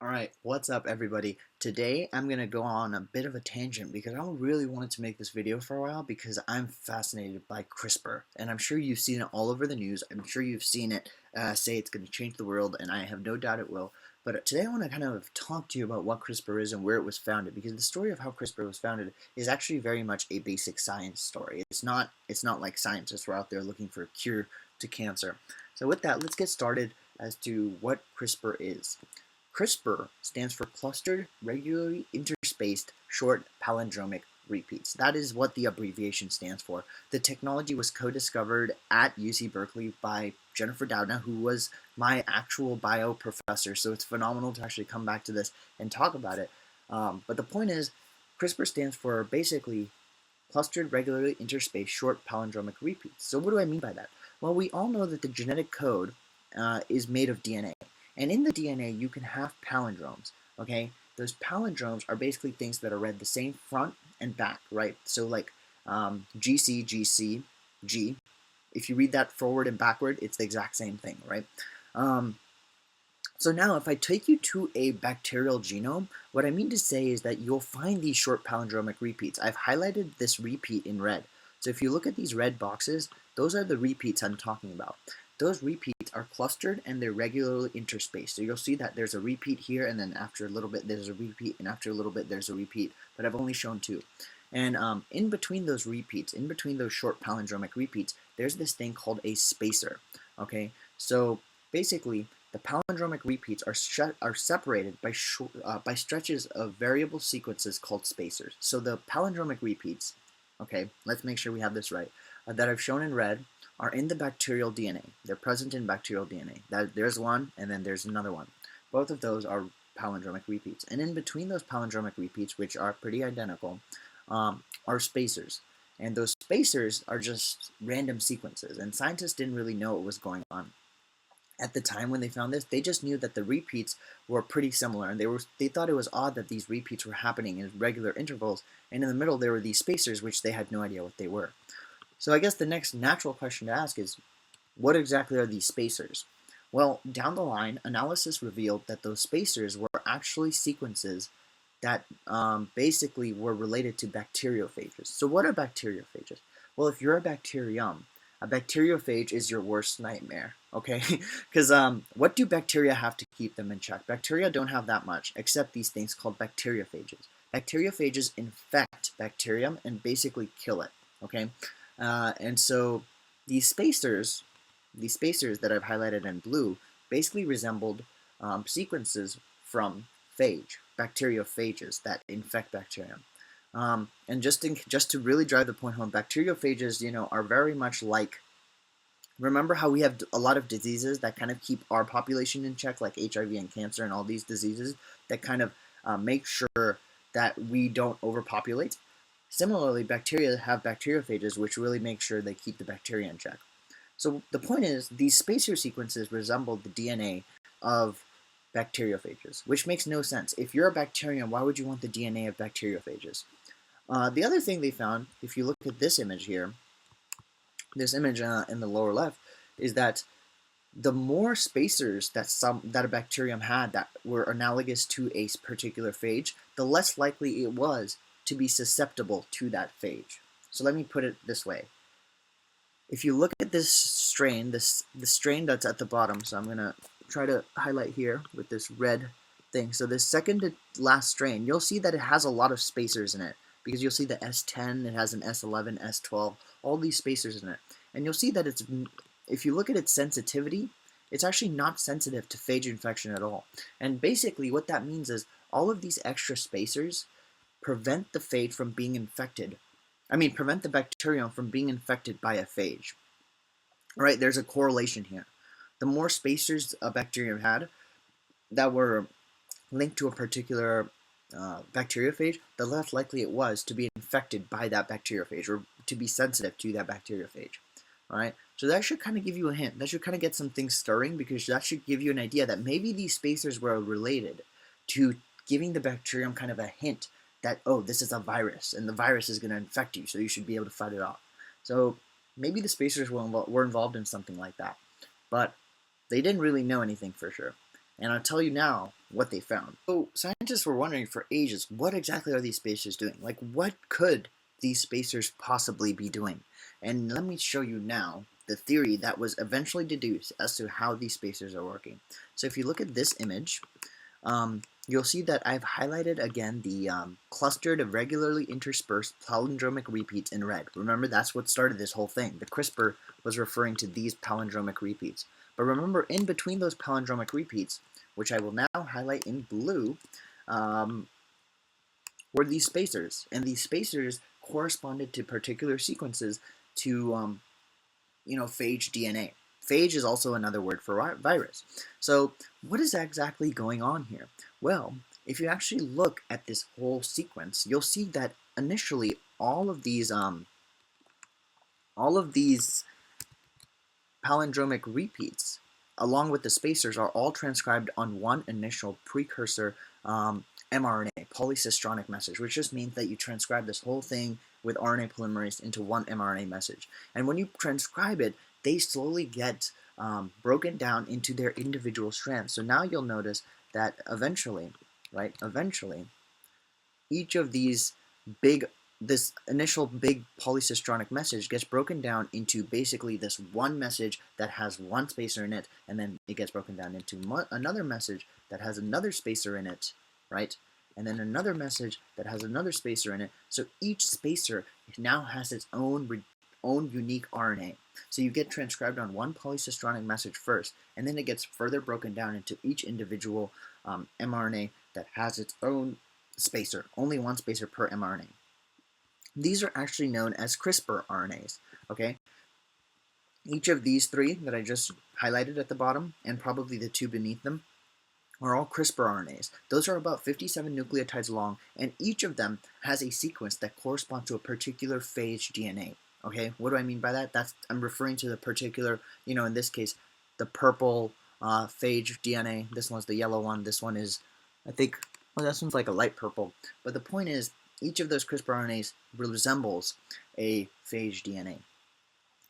Alright, what's up everybody? Today I'm going to go on a bit of a tangent because I really wanted to make this video for a while because I'm fascinated by CRISPR, and I'm sure you've seen it all over the news. I'm sure you've seen it say it's going to change the world, and I have no doubt it will. But today I want to kind of talk to you about what CRISPR is and where it was founded, because the story of how CRISPR was founded is actually very much a basic science story. It's not like scientists were out there looking for a cure to cancer. So with that, let's get started as to what CRISPR is. CRISPR stands for Clustered Regularly Interspaced Short Palindromic Repeats. That is what the abbreviation stands for. The technology was co-discovered at UC Berkeley by Jennifer Doudna, who was my actual bio professor, so it's phenomenal to actually come back to this and talk about it. But the point is, CRISPR stands for basically Clustered Regularly Interspaced Short Palindromic Repeats. So what do I mean by that? Well, we all know that the genetic code is made of DNA. And in the DNA, you can have palindromes, okay? Those palindromes are basically things that are read the same front and back, right? So like GC, GC, G. If you read that forward and backward, it's the exact same thing, right? Um, so now if I take you to a bacterial genome, what I mean to say is that you'll find these short palindromic repeats. I've highlighted this repeat in red. So if you look at these red boxes, those are the repeats I'm talking about. Those repeats are clustered and they're regularly interspaced. So you'll see that there's a repeat here, and then after a little bit there's a repeat, and after a little bit there's a repeat, but I've only shown two. And in between those repeats, in between those short palindromic repeats, there's this thing called a spacer. Okay, so basically the palindromic repeats are separated by stretches of variable sequences called spacers. So the palindromic repeats, okay, let's make sure we have this right, that I've shown in red are in the bacterial DNA. They're present in bacterial DNA. There's one, and then there's another one. Both of those are palindromic repeats. And in between those palindromic repeats, which are pretty identical, are spacers. And those spacers are just random sequences, and scientists didn't really know what was going on. At the time when they found this, they just knew that the repeats were pretty similar, and they thought it was odd that these repeats were happening in regular intervals, and in the middle there were these spacers which they had no idea what they were. So I guess the next natural question to ask is, what exactly are these spacers? Well, down the line, analysis revealed that those spacers were actually sequences that basically were related to bacteriophages. So what are bacteriophages? Well, if you're a bacterium, a bacteriophage is your worst nightmare, okay? Because what do bacteria have to keep them in check? Bacteria don't have that much, except these things called bacteriophages. Bacteriophages infect bacterium and basically kill it, okay? And so these spacers that I've highlighted in blue basically resembled sequences from bacteriophages that infect bacterium. And just to really drive the point home, bacteriophages, are very much like, remember how we have a lot of diseases that kind of keep our population in check, like HIV and cancer and all these diseases that kind of make sure that we don't overpopulate? Similarly, bacteria have bacteriophages, which really make sure they keep the bacteria in check. So the point is, these spacer sequences resemble the DNA of bacteriophages, which makes no sense. If you're a bacterium, why would you want the DNA of bacteriophages? The other thing they found, if you look at this image here, this image in the lower left, is that the more spacers that a bacterium had that were analogous to a particular phage, the less likely it was to be susceptible to that phage. So let me put it this way. If you look at this strain, the strain that's at the bottom, so I'm going to try to highlight here with this red thing. So this second to last strain, you'll see that it has a lot of spacers in it, because you'll see the S10, it has an S11, S12, all these spacers in it. And you'll see that if you look at its sensitivity, it's actually not sensitive to phage infection at all. And basically what that means is all of these extra spacers prevent the phage from being infected. Prevent the bacterium from being infected by a phage. Right? There's a correlation here. The more spacers a bacterium had that were linked to a particular bacteriophage, the less likely it was to be infected by that bacteriophage or to be sensitive to that bacteriophage. All right? So that should kind of give you a hint. That should kind of get some things stirring, because that should give you an idea that maybe these spacers were related to giving the bacterium kind of a hint that, oh, this is a virus, and the virus is going to infect you, so you should be able to fight it off. So maybe the spacers were involved in something like that, but they didn't really know anything for sure. And I'll tell you now, what they found. So scientists were wondering for ages, what exactly are these spacers doing? Like, what could these spacers possibly be doing? And let me show you now the theory that was eventually deduced as to how these spacers are working. So if you look at this image, you'll see that I've highlighted again the clustered irregularly interspersed palindromic repeats in red. Remember, that's what started this whole thing. The CRISPR was referring to these palindromic repeats. But remember, in between those palindromic repeats, which I will now highlight in blue, were these spacers. And these spacers corresponded to particular sequences to phage DNA. Phage is also another word for virus. So what is exactly going on here? Well, if you actually look at this whole sequence, you'll see that initially all of these palindromic repeats, along with the spacers, are all transcribed on one initial precursor mRNA, polycistronic message, which just means that you transcribe this whole thing with RNA polymerase into one mRNA message. And when you transcribe it, they slowly get broken down into their individual strands. So now you'll notice that eventually, each of these this initial big polycistronic message gets broken down into basically this one message that has one spacer in it, and then it gets broken down into another message that has another spacer in it, right? And then another message that has another spacer in it. So each spacer now has its own unique RNA. So you get transcribed on one polycistronic message first, and then it gets further broken down into each individual mRNA that has its own spacer, only one spacer per mRNA. These are actually known as CRISPR RNAs, okay? Each of these three that I just highlighted at the bottom, and probably the two beneath them, are all CRISPR RNAs. Those are about 57 nucleotides long, and each of them has a sequence that corresponds to a particular phage DNA. Okay, what do I mean by that? I'm referring to the particular, in this case, the purple phage DNA. This one's the yellow one. This one is, I think, well, this one's like a light purple. But the point is, each of those CRISPR RNAs resembles a phage DNA.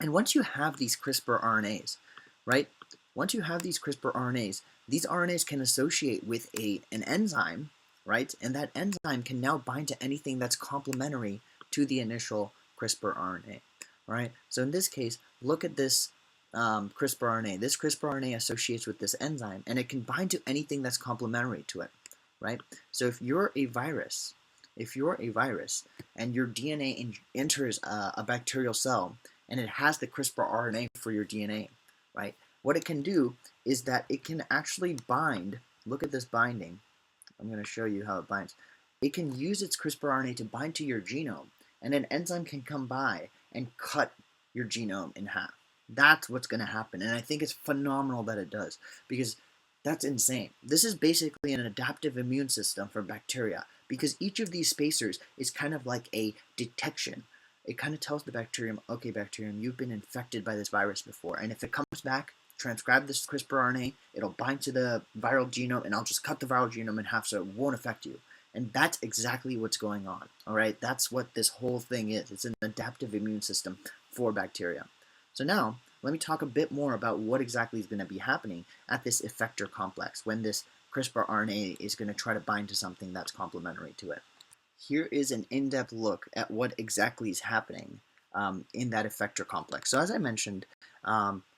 And once you have these CRISPR RNAs, right? Once you have these CRISPR RNAs, these RNAs can associate with an enzyme, right? And that enzyme can now bind to anything that's complementary to the initial CRISPR RNA, right? So in this case, look at this CRISPR RNA. This CRISPR RNA associates with this enzyme, and it can bind to anything that's complementary to it, right? So if you're a virus, and your DNA enters a bacterial cell, and it has the CRISPR RNA for your DNA, right? What it can do is that it can actually bind. Look at this binding. I'm going to show you how it binds. It can use its CRISPR RNA to bind to your genome, and an enzyme can come by and cut your genome in half. That's what's going to happen, and I think it's phenomenal that it does, because that's insane. This is basically an adaptive immune system for bacteria, because each of these spacers is kind of like a detection. It kind of tells the bacterium, okay, bacterium, you've been infected by this virus before, and if it comes back, transcribe this CRISPR RNA, it'll bind to the viral genome, and I'll just cut the viral genome in half so it won't affect you. And that's exactly what's going on, all right? That's what this whole thing is. It's an adaptive immune system for bacteria. So now, let me talk a bit more about what exactly is going to be happening at this effector complex when this CRISPR RNA is going to try to bind to something that's complementary to it. Here is an in-depth look at what exactly is happening in that effector complex. So as I mentioned,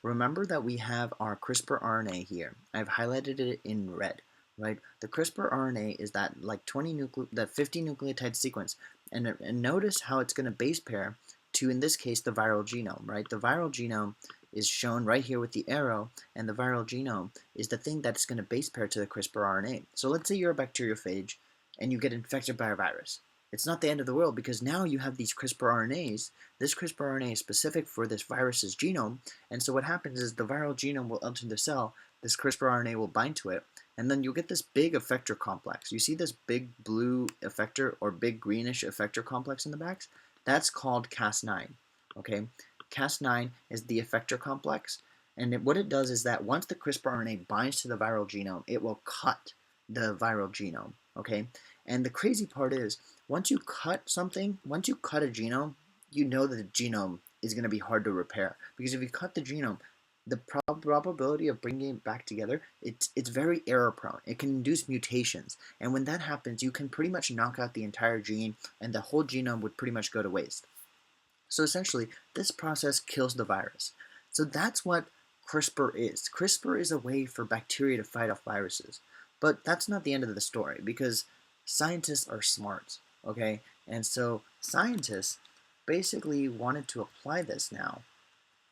remember that we have our CRISPR RNA here. I've highlighted it in red, right? The CRISPR RNA is that like 50 nucleotide sequence, and notice how it's going to base pair to, in this case, the viral genome, right? The viral genome is shown right here with the arrow, and the viral genome is the thing that's going to base pair to the CRISPR RNA. So let's say you're a bacteriophage and you get infected by a virus. It's not the end of the world, because now you have these CRISPR RNAs. This CRISPR RNA is specific for this virus's genome, and so what happens is the viral genome will enter the cell, this CRISPR RNA will bind to it, and then you'll get this big effector complex. You see this big blue effector or big greenish effector complex in the backs? That's called Cas9, okay? Cas9 is the effector complex, and what it does is that once the CRISPR RNA binds to the viral genome, it will cut the viral genome, okay? And the crazy part is, once you cut a genome, you know that the genome is going to be hard to repair, because if you cut the genome, the probability of bringing it back together, it's very error prone. It can induce mutations, and when that happens, you can pretty much knock out the entire gene, and the whole genome would pretty much go to waste. So essentially, this process kills the virus. So that's what CRISPR is. CRISPR is a way for bacteria to fight off viruses. But that's not the end of the story, because scientists are smart, okay? And so scientists basically wanted to apply this now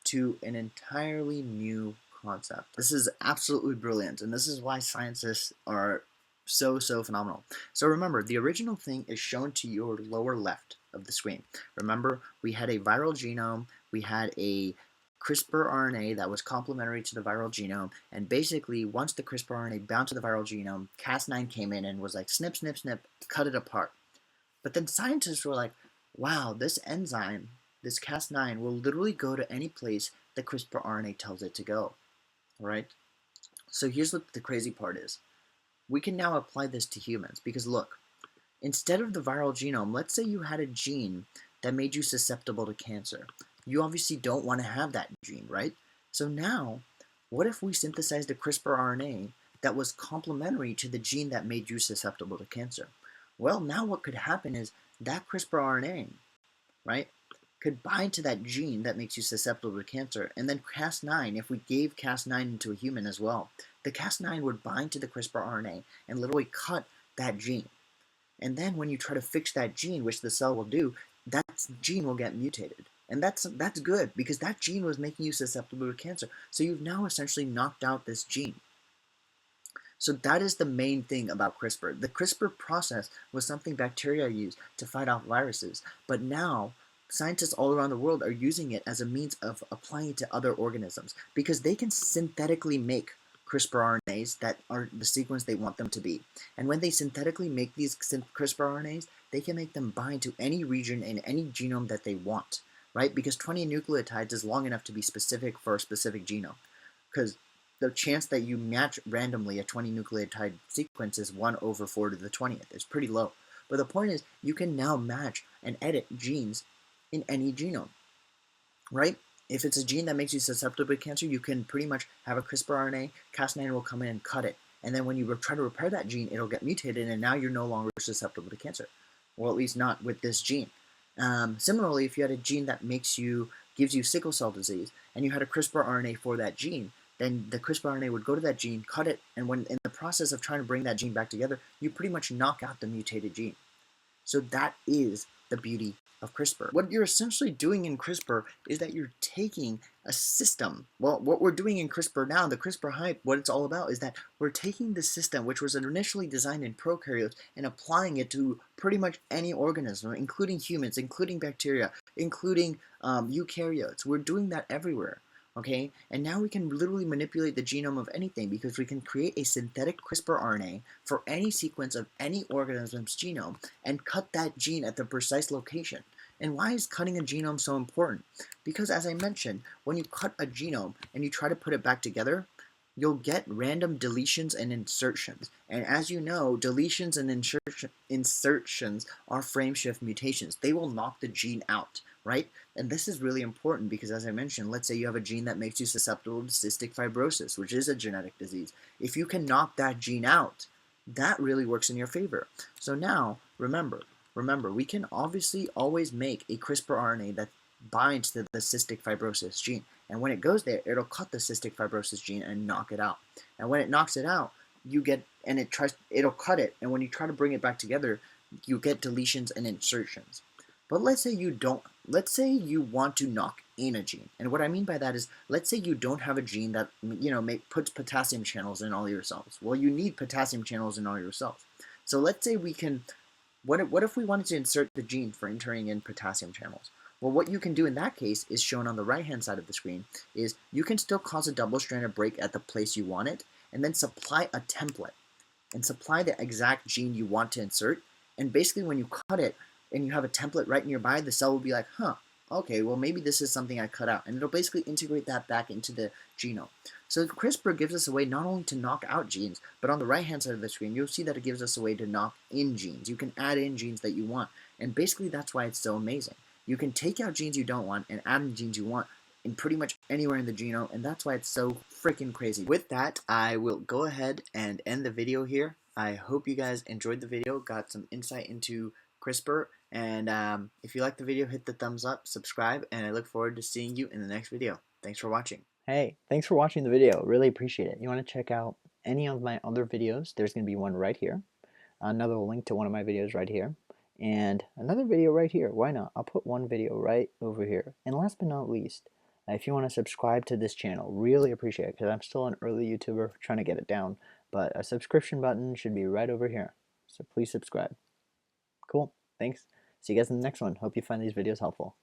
to an entirely new concept. This is absolutely brilliant, and this is why scientists are so phenomenal. So remember, the original thing is shown to your lower left of the screen. Remember, we had a viral genome, we had a CRISPR RNA that was complementary to the viral genome, and basically once the CRISPR RNA bound to the viral genome, Cas9 came in and was like snip, snip, snip, cut it apart. But then scientists were like, wow, this enzyme, this Cas9, will literally go to any place the CRISPR RNA tells it to go. All right? So here's what the crazy part is. We can now apply this to humans because look, instead of the viral genome, let's say you had a gene that made you susceptible to cancer. You obviously don't want to have that gene, right? So now, what if we synthesized a CRISPR RNA that was complementary to the gene that made you susceptible to cancer? Well, now what could happen is that CRISPR RNA, right, could bind to that gene that makes you susceptible to cancer, and then Cas9, if we gave Cas9 into a human as well, the Cas9 would bind to the CRISPR RNA and literally cut that gene. And then when you try to fix that gene, which the cell will do, that gene will get mutated. And that's good, because that gene was making you susceptible to cancer. So you've now essentially knocked out this gene. So that is the main thing about CRISPR. The CRISPR process was something bacteria used to fight off viruses, but now scientists all around the world are using it as a means of applying it to other organisms because they can synthetically make CRISPR RNAs that are the sequence they want them to be. And when they synthetically make these CRISPR RNAs, they can make them bind to any region in any genome that they want, right? Because 20 nucleotides is long enough to be specific for a specific genome. Because the chance that you match randomly a 20 nucleotide sequence is 1 over 4 to the 20th. It's pretty low. But the point is, you can now match and edit genes in any genome, right? If it's a gene that makes you susceptible to cancer, you can pretty much have a CRISPR RNA, Cas9 will come in and cut it. And then when you try to repair that gene, it'll get mutated, and now you're no longer susceptible to cancer. Well, at least not with this gene. Similarly, if you had a gene that gives you sickle cell disease, and you had a CRISPR RNA for that gene, then the CRISPR RNA would go to that gene, cut it, and when in the process of trying to bring that gene back together, you pretty much knock out the mutated gene. So that is the beauty of CRISPR. What you're essentially doing in CRISPR is that you're taking a system. Well, what we're doing in CRISPR now, the CRISPR hype, what it's all about is that we're taking the system which was initially designed in prokaryotes and applying it to pretty much any organism, including humans, including bacteria, including eukaryotes. We're doing that everywhere. Okay, and now we can literally manipulate the genome of anything because we can create a synthetic CRISPR RNA for any sequence of any organism's genome and cut that gene at the precise location. And why is cutting a genome so important? Because as I mentioned, when you cut a genome and you try to put it back together, you'll get random deletions and insertions. And as you know, deletions and insertions are frame shift mutations. They will knock the gene out, right? And this is really important because, as I mentioned, let's say you have a gene that makes you susceptible to cystic fibrosis, which is a genetic disease. If you can knock that gene out, that really works in your favor. So now, remember, we can obviously always make a CRISPR RNA that binds to the cystic fibrosis gene. And when it goes there, it'll cut the cystic fibrosis gene and knock it out. And when it knocks it out, it'll cut it. And when you try to bring it back together, you get deletions and insertions. But let's say you want to knock in a gene. And what I mean by that is, let's say you don't have a gene that, puts potassium channels in all your cells. Well, you need potassium channels in all your cells. So let's say what if we wanted to insert the gene for entering in potassium channels? Well, what you can do in that case is shown on the right-hand side of the screen, is you can still cause a double-stranded break at the place you want it, and then supply a template, and supply the exact gene you want to insert, and basically when you cut it, and you have a template right nearby, the cell will be like, okay, well maybe this is something I cut out, and it'll basically integrate that back into the genome. So CRISPR gives us a way not only to knock out genes, but on the right-hand side of the screen, you'll see that it gives us a way to knock in genes. You can add in genes that you want, and basically that's why it's so amazing. You can take out genes you don't want and add in genes you want in pretty much anywhere in the genome, and that's why it's so freaking crazy. With that, I will go ahead and end the video here. I hope you guys enjoyed the video, got some insight into CRISPR, and if you liked the video, hit the thumbs up, subscribe, and I look forward to seeing you in the next video. Thanks for watching. Hey, thanks for watching the video. Really appreciate it. You want to check out any of my other videos, there's going to be one right here. Another link to one of my videos right here. And another video right here. Why not? I'll put one video right over here. And last but not least, if you want to subscribe to this channel, really appreciate it because I'm still an early YouTuber trying to get it down. But a subscription button should be right over here. So please subscribe. Cool. Thanks. See you guys in the next one. Hope you find these videos helpful.